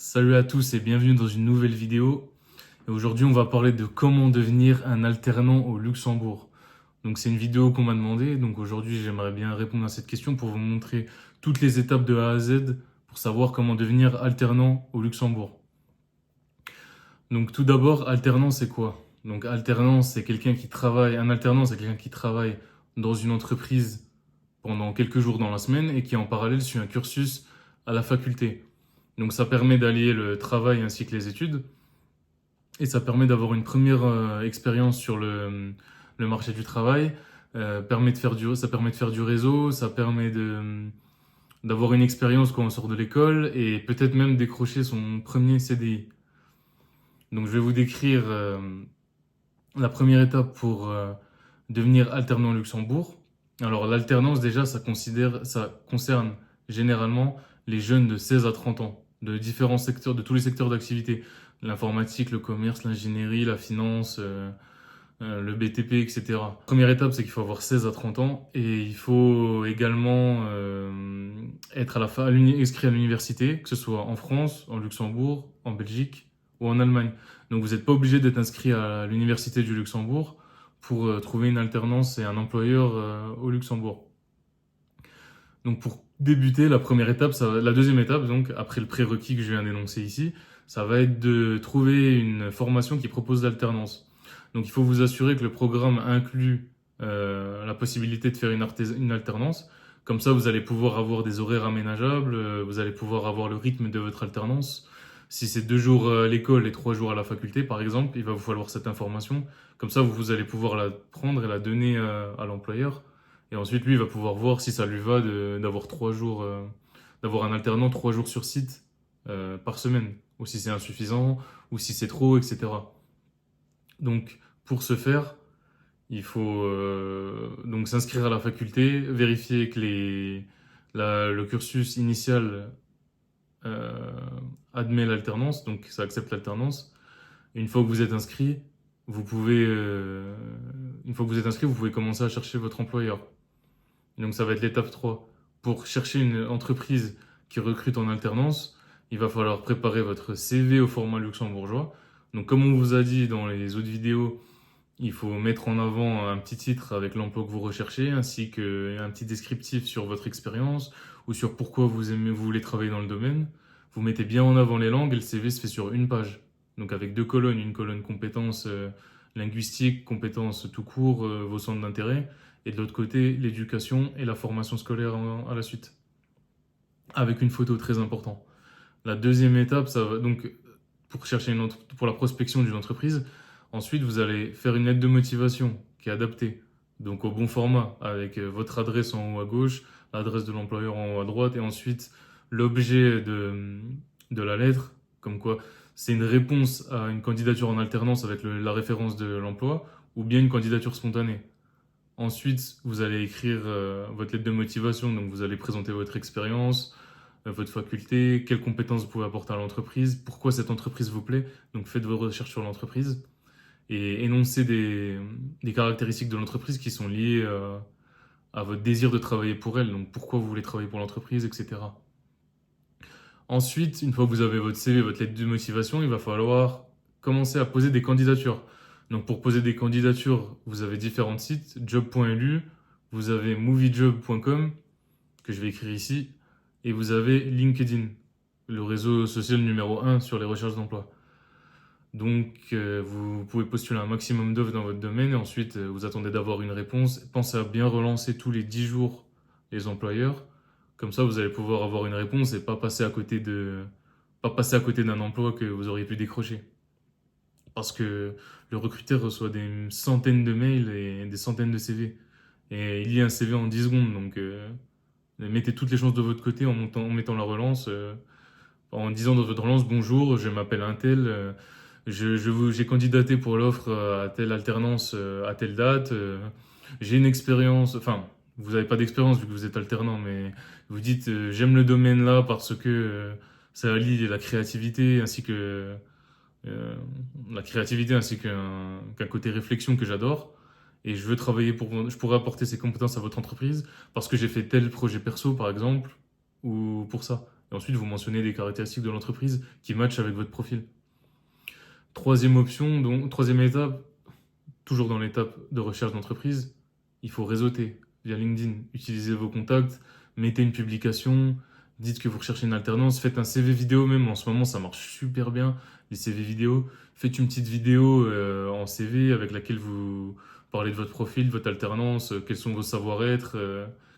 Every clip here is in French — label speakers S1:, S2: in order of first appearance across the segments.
S1: Salut à tous et bienvenue dans une nouvelle vidéo. Et aujourd'hui, on va parler de comment devenir un alternant au Luxembourg. Donc, c'est une vidéo qu'on m'a demandé. Donc, aujourd'hui, j'aimerais bien répondre à cette question pour vous montrer toutes les étapes de A à Z pour savoir comment devenir alternant au Luxembourg. Donc, tout d'abord, alternant, c'est quoi? Donc, alternant, c'est quelqu'un qui travaille. Un alternant, c'est quelqu'un qui travaille dans une entreprise pendant quelques jours dans la semaine et qui, en parallèle, suit un cursus à la faculté. Donc, ça permet d'allier le travail ainsi que les études. Et ça permet d'avoir une première expérience sur le marché du travail, ça permet de faire du réseau, ça permet d'avoir une expérience quand on sort de l'école et peut-être même décrocher son premier CDI. Donc je vais vous décrire la première étape pour devenir alternant au Luxembourg. Alors l'alternance déjà, ça concerne généralement les jeunes de 16 à 30 ans, de différents secteurs, de tous les secteurs d'activité. L'informatique, le commerce, l'ingénierie, la finance, le BTP, etc. Première étape, c'est qu'il faut avoir 16 à 30 ans et il faut également être inscrit à l'université, que ce soit en France, en Luxembourg, en Belgique ou en Allemagne. Donc vous n'êtes pas obligé d'être inscrit à l'université du Luxembourg pour trouver une alternance et un employeur au Luxembourg. Donc pour débuter, la deuxième étape, donc après le prérequis que je viens d'énoncer ici, ça va être de trouver une formation qui propose l'alternance. Donc il faut vous assurer que le programme inclut la possibilité de faire une alternance. Comme ça, vous allez pouvoir avoir des horaires aménageables, vous allez pouvoir avoir le rythme de votre alternance. Si c'est 2 jours à l'école et 3 jours à la faculté, par exemple, il va vous falloir cette information. Comme ça, vous allez pouvoir la prendre et la donner à l'employeur. Et ensuite, lui, il va pouvoir voir si ça lui va d'avoir 3 jours, d'avoir un alternant 3 jours sur site par semaine, ou si c'est insuffisant, ou si c'est trop, etc. Donc, pour ce faire, il faut donc s'inscrire à la faculté, vérifier que le cursus initial euh, admet l'alternance, donc ça accepte l'alternance. Et une fois que vous êtes inscrit, vous pouvez commencer à chercher votre employeur. Donc ça va être l'étape 3. Pour chercher une entreprise qui recrute en alternance, il va falloir préparer votre CV au format luxembourgeois. Donc comme on vous a dit dans les autres vidéos, il faut mettre en avant un petit titre avec l'emploi que vous recherchez, ainsi qu'un petit descriptif sur votre expérience ou sur pourquoi vous voulez travailler dans le domaine. Vous mettez bien en avant les langues et le CV se fait sur une page. Donc avec 2 colonnes, une colonne compétences linguistiques, compétences tout court, vos centres d'intérêt, et de l'autre côté l'éducation et la formation scolaire à la suite. Avec une photo très importante. La deuxième étape, ça va donc pour la prospection d'une entreprise. Ensuite, vous allez faire une lettre de motivation qui est adaptée, donc au bon format, avec votre adresse en haut à gauche, l'adresse de l'employeur en haut à droite, et ensuite l'objet de la lettre, comme quoi c'est une réponse à une candidature en alternance avec la référence de l'emploi, ou bien une candidature spontanée. Ensuite, vous allez écrire votre lettre de motivation, donc vous allez présenter votre expérience, votre faculté, quelles compétences vous pouvez apporter à l'entreprise, pourquoi cette entreprise vous plaît. Donc faites vos recherches sur l'entreprise et énoncez des caractéristiques de l'entreprise qui sont liées à votre désir de travailler pour elle, donc pourquoi vous voulez travailler pour l'entreprise, etc. Ensuite, une fois que vous avez votre CV, votre lettre de motivation, il va falloir commencer à poser des candidatures. Donc pour poser des candidatures, vous avez différents sites, job.lu, vous avez moviejob.com, que je vais écrire ici, et vous avez LinkedIn, le réseau social numéro 1 sur les recherches d'emploi. Donc vous pouvez postuler un maximum d'offres dans votre domaine et ensuite vous attendez d'avoir une réponse. Pensez à bien relancer tous les 10 jours les employeurs. Comme ça, vous allez pouvoir avoir une réponse et pas passer à côté d'un emploi que vous auriez pu décrocher. Parce que le recruteur reçoit des centaines de mails et des centaines de CV. Et il lit un CV en 10 secondes, donc mettez toutes les chances de votre côté en mettant la relance, en disant dans votre relance, bonjour, je m'appelle un tel, j'ai candidaté pour l'offre à telle alternance à telle date, j'ai une expérience, enfin, vous n'avez pas d'expérience vu que vous êtes alternant, mais vous dites, j'aime le domaine là parce que ça allie euh, la créativité ainsi qu'un côté réflexion que j'adore. Et je pourrais apporter ces compétences à votre entreprise parce que j'ai fait tel projet perso, par exemple, ou pour ça. Et ensuite, vous mentionnez des caractéristiques de l'entreprise qui matchent avec votre profil. Troisième option, donc troisième étape, toujours dans l'étape de recherche d'entreprise, il faut réseauter via LinkedIn. Utilisez vos contacts, mettez une publication, dites que vous recherchez une alternance, faites un CV vidéo même. En ce moment, ça marche super bien, les CV vidéo. Faites une petite vidéo en CV avec laquelle vous parlez de votre profil, de votre alternance, quels sont vos savoir-être,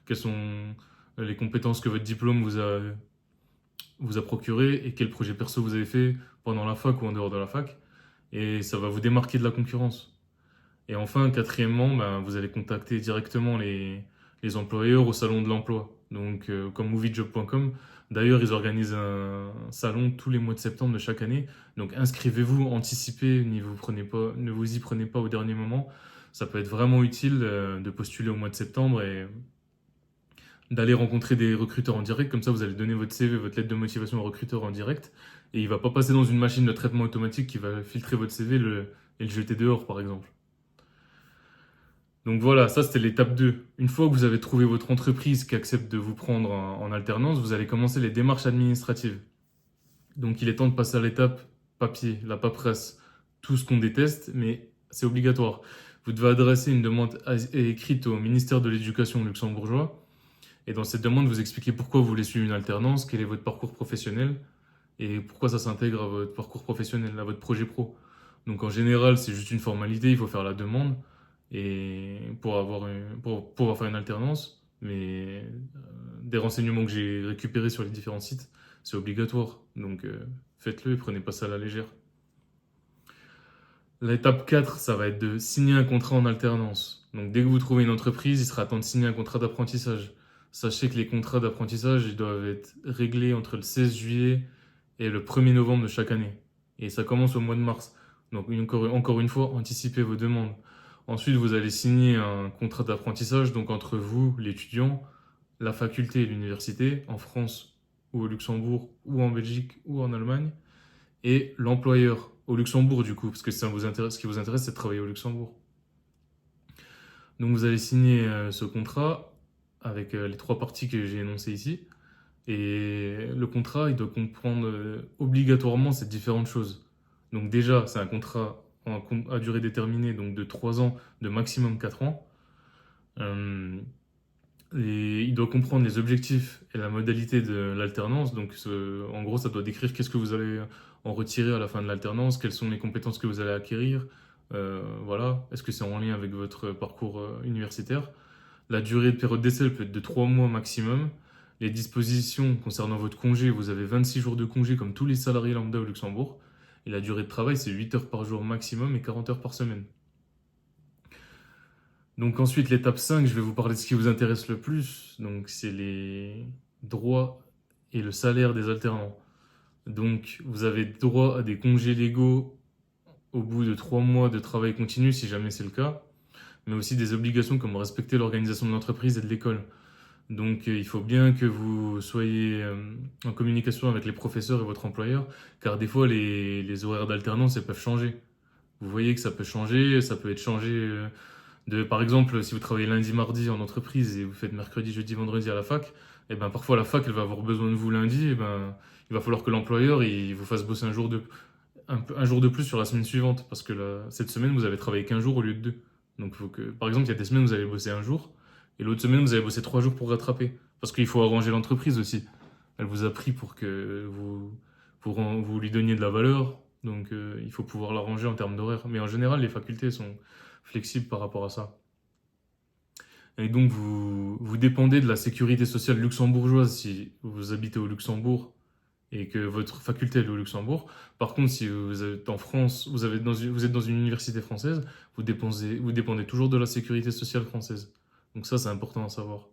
S1: quelles sont les compétences que votre diplôme vous a procuré et quel projet perso vous avez fait pendant la fac ou en dehors de la fac. Et ça va vous démarquer de la concurrence. Et enfin, quatrièmement, ben, vous allez contacter directement les employeurs au salon de l'emploi, donc comme moviejob.com. D'ailleurs, ils organisent un salon tous les mois de septembre de chaque année. Donc inscrivez-vous, anticipez, ne vous y prenez pas au dernier moment. Ça peut être vraiment utile de postuler au mois de septembre et d'aller rencontrer des recruteurs en direct. Comme ça, vous allez donner votre CV, votre lettre de motivation au recruteur en direct. Et il ne va pas passer dans une machine de traitement automatique qui va filtrer votre CV et le jeter dehors, par exemple. Donc voilà, ça c'était l'étape 2. Une fois que vous avez trouvé votre entreprise qui accepte de vous prendre en alternance, vous allez commencer les démarches administratives. Donc il est temps de passer à l'étape papier, la paperasse, tout ce qu'on déteste, mais c'est obligatoire. Vous devez adresser une demande écrite au ministère de l'Éducation luxembourgeois. Et dans cette demande, vous expliquez pourquoi vous voulez suivre une alternance, quel est votre parcours professionnel et pourquoi ça s'intègre à votre parcours professionnel, à votre projet pro. Donc en général, c'est juste une formalité, il faut faire la demande et pour pouvoir faire une alternance. Mais des renseignements que j'ai récupérés sur les différents sites, c'est obligatoire. Donc faites-le et prenez pas ça à la légère. L'étape 4, ça va être de signer un contrat en alternance. Donc dès que vous trouvez une entreprise, il sera temps de signer un contrat d'apprentissage. Sachez que les contrats d'apprentissage, ils doivent être réglés entre le 16 juillet et le 1er novembre de chaque année. Et ça commence au mois de mars. Donc encore une fois, anticipez vos demandes. Ensuite, vous allez signer un contrat d'apprentissage donc entre vous, l'étudiant, la faculté et l'université, en France ou au Luxembourg ou en Belgique ou en Allemagne, et l'employeur au Luxembourg du coup, parce que ce qui vous intéresse, c'est de travailler au Luxembourg. Donc vous allez signer ce contrat avec les trois parties que j'ai énoncées ici. Et le contrat, il doit comprendre obligatoirement ces différentes choses. Donc déjà, c'est un contrat à durée déterminée, donc de 3 ans, de maximum 4 ans. Et il doit comprendre les objectifs et la modalité de l'alternance. Donc en gros, ça doit décrire qu'est-ce que vous allez en retirer à la fin de l'alternance, quelles sont les compétences que vous allez acquérir. Voilà, est-ce que c'est en lien avec votre parcours universitaire. La durée de période d'essai peut être de 3 mois maximum. Les dispositions concernant votre congé, vous avez 26 jours de congé comme tous les salariés lambda au Luxembourg. Et la durée de travail, c'est 8 heures par jour maximum et 40 heures par semaine. Donc ensuite, l'étape 5, je vais vous parler de ce qui vous intéresse le plus. Donc c'est les droits et le salaire des alternants. Donc vous avez droit à des congés légaux au bout de 3 mois de travail continu, si jamais c'est le cas, mais aussi des obligations comme respecter l'organisation de l'entreprise et de l'école. Donc il faut bien que vous soyez en communication avec les professeurs et votre employeur, car des fois les horaires d'alternance elles peuvent changer. Vous voyez que ça peut changer, ça peut être changé par exemple, si vous travaillez lundi, mardi en entreprise et vous faites mercredi, jeudi, vendredi à la fac, et ben parfois la fac elle va avoir besoin de vous lundi, et ben il va falloir que l'employeur il vous fasse bosser un jour de plus sur la semaine suivante, parce que cette semaine vous avez travaillé qu'un jour au lieu de deux. Donc faut que, par exemple, il y a des semaines où vous allez bosser un jour, et l'autre semaine vous allez bosser 3 jours pour rattraper, parce qu'il faut arranger l'entreprise aussi. Elle vous a pris pour que vous lui donniez de la valeur, donc il faut pouvoir l'arranger en termes d'horaire. Mais en général, les facultés sont flexibles par rapport à ça. Et donc vous dépendez de la sécurité sociale luxembourgeoise si vous habitez au Luxembourg et que votre faculté est au Luxembourg. Par contre, si vous êtes en France, vous êtes dans une université française, vous dépendez toujours de la sécurité sociale française. Donc ça, c'est important à savoir.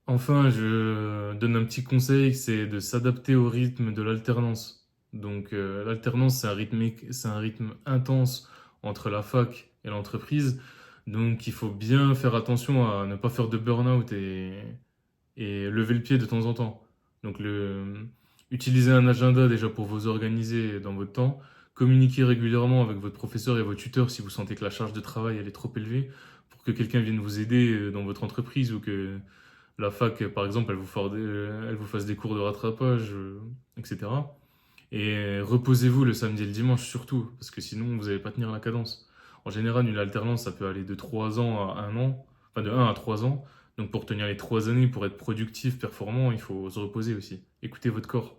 S1: Enfin, je donne un petit conseil, c'est de s'adapter au rythme de l'alternance. Donc l'alternance, c'est un rythme intense entre la fac et l'entreprise. Donc il faut bien faire attention à ne pas faire de burn-out et lever le pied de temps en temps. Donc utiliser un agenda déjà pour vous organiser dans votre temps. Communiquer régulièrement avec votre professeur et vos tuteurs si vous sentez que la charge de travail elle est trop élevée pour que quelqu'un vienne vous aider dans votre entreprise ou que la fac, par exemple, elle vous fasse des cours de rattrapage, etc. Et reposez-vous le samedi et le dimanche surtout, parce que sinon vous n'allez pas tenir la cadence. En général, une alternance, ça peut aller de 3 ans à 1 an, enfin de 1 à 3 ans. Donc pour tenir les 3 années, pour être productif, performant, il faut se reposer aussi. Écoutez votre corps.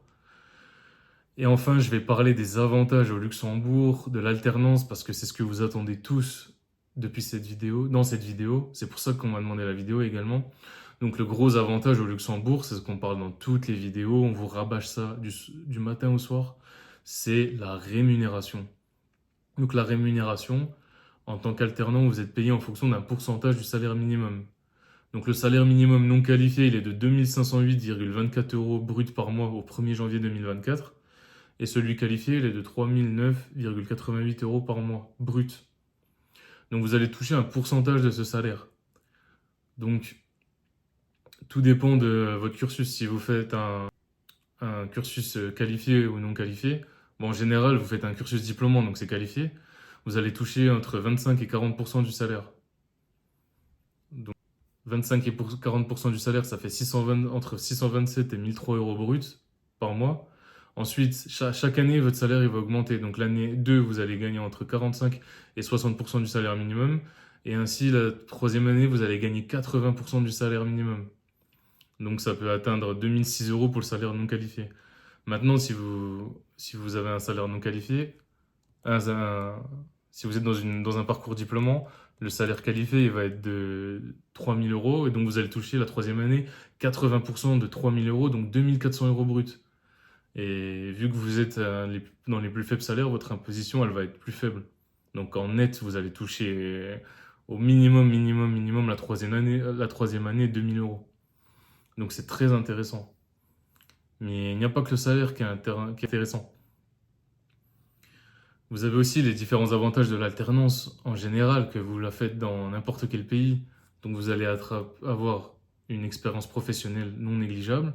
S1: Et enfin, je vais parler des avantages au Luxembourg, de l'alternance, parce que c'est ce que vous attendez tous depuis cette vidéo, dans cette vidéo. C'est pour ça qu'on m'a demandé la vidéo également. Donc le gros avantage au Luxembourg, c'est ce qu'on parle dans toutes les vidéos, on vous rabâche ça du matin au soir, c'est la rémunération. Donc la rémunération, en tant qu'alternant, vous êtes payé en fonction d'un pourcentage du salaire minimum. Donc le salaire minimum non qualifié, il est de 2508,24 euros brut par mois au 1er janvier 2024. Et celui qualifié, il est de 3009,88 euros par mois brut. Donc vous allez toucher un pourcentage de ce salaire. Donc tout dépend de votre cursus. Si vous faites un cursus qualifié ou non qualifié, bon, en général, vous faites un cursus diplômant, donc c'est qualifié, vous allez toucher entre 25 et 40% du salaire. Donc 25 et 40% du salaire, ça fait entre 627 et 1003 euros bruts par mois. Ensuite, chaque année, votre salaire il va augmenter. Donc l'année 2, vous allez gagner entre 45 et 60% du salaire minimum. Et ainsi, la troisième année, vous allez gagner 80% du salaire minimum. Donc ça peut atteindre 2006 euros pour le salaire non qualifié. Maintenant, si vous avez un salaire non qualifié, si vous êtes dans un parcours diplômant, le salaire qualifié il va être de 3000 euros. Et donc vous allez toucher la troisième année 80% de 3000 euros, donc 2400 euros bruts. Et vu que vous êtes dans les plus faibles salaires, votre imposition, elle va être plus faible. Donc en net, vous allez toucher au minimum la troisième année 2000 euros. Donc c'est très intéressant. Mais il n'y a pas que le salaire qui est intéressant. Vous avez aussi les différents avantages de l'alternance en général, que vous la faites dans n'importe quel pays. Donc vous allez avoir une expérience professionnelle non négligeable.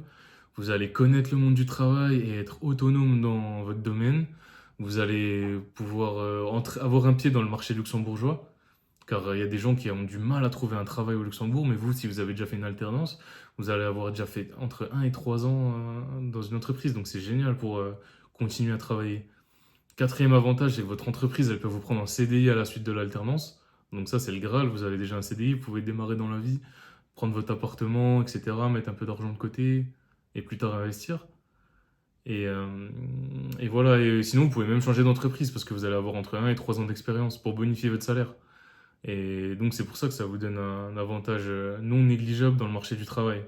S1: Vous allez connaître le monde du travail et être autonome dans votre domaine. Vous allez pouvoir avoir un pied dans le marché luxembourgeois, car il y a des gens qui ont du mal à trouver un travail au Luxembourg, mais vous, si vous avez déjà fait une alternance, vous allez avoir déjà fait entre 1 et 3 ans dans une entreprise, donc c'est génial pour continuer à travailler. Quatrième avantage, c'est que votre entreprise, elle peut vous prendre en CDI à la suite de l'alternance. Donc ça, c'est le Graal, vous avez déjà un CDI, vous pouvez démarrer dans la vie, prendre votre appartement, etc., mettre un peu d'argent de côté, et plus tard investir. Et voilà, et sinon, vous pouvez même changer d'entreprise, parce que vous allez avoir entre 1 et 3 ans d'expérience pour bonifier votre salaire. Et donc c'est pour ça que ça vous donne un avantage non négligeable dans le marché du travail.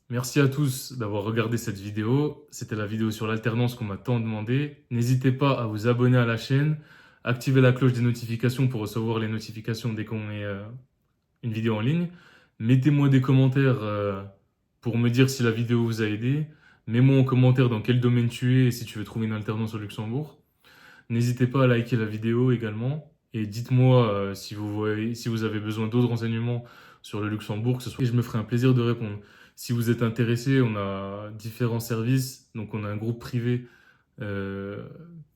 S1: Merci à tous d'avoir regardé cette vidéo. C'était la vidéo sur l'alternance qu'on m'a tant demandé. N'hésitez pas à vous abonner à la chaîne, activer la cloche des notifications pour recevoir les notifications dès qu'on met une vidéo en ligne. Mettez-moi des commentaires pour me dire si la vidéo vous a aidé. Mets-moi en commentaire dans quel domaine tu es et si tu veux trouver une alternance au Luxembourg. N'hésitez pas à liker la vidéo également. Et dites-moi si vous avez besoin d'autres renseignements sur le Luxembourg, et je me ferai un plaisir de répondre. Si vous êtes intéressé, on a différents services. Donc on a un groupe privé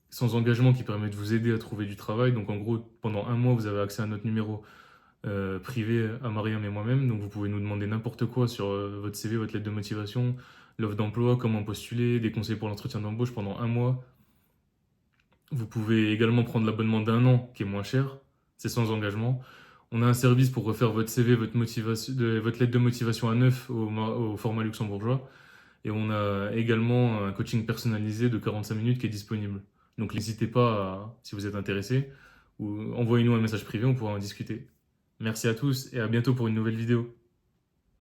S1: sans engagement qui permet de vous aider à trouver du travail. Donc en gros, pendant 1 mois, vous avez accès à notre numéro privé à Mariam et moi-même. Donc vous pouvez nous demander n'importe quoi sur votre CV, votre lettre de motivation, l'offre d'emploi, comment postuler, des conseils pour l'entretien d'embauche pendant 1 mois. Vous pouvez également prendre l'abonnement d'1 an qui est moins cher, c'est sans engagement. On a un service pour refaire votre CV, votre lettre de motivation à neuf au format luxembourgeois. Et on a également un coaching personnalisé de 45 minutes qui est disponible. Donc n'hésitez pas, si vous êtes intéressé, ou envoyez-nous un message privé, on pourra en discuter. Merci à tous et à bientôt pour une nouvelle vidéo.